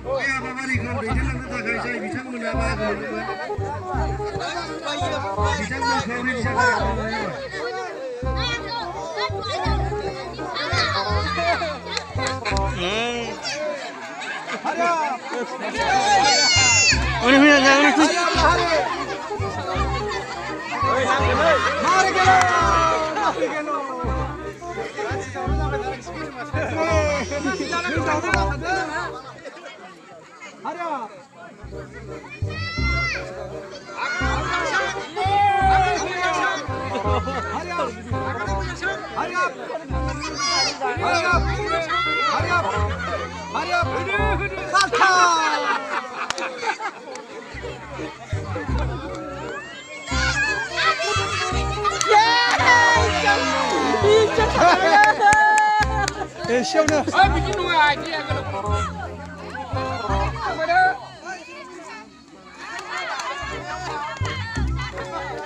हाबाफारिखौ दैदेनलांनो थाखाय जाय बिथांमोना बाहागो लादोंमोन बिथांमोनखौ release siapa? Bikin dua aja kalau. Apa dah?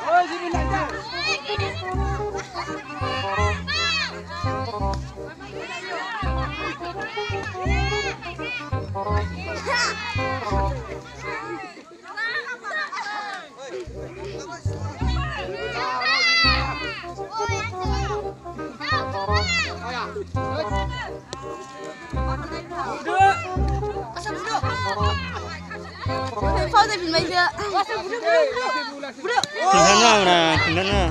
Oh, sini aja. Phao thì mình bây giờ. Tinggal na, tinggal na.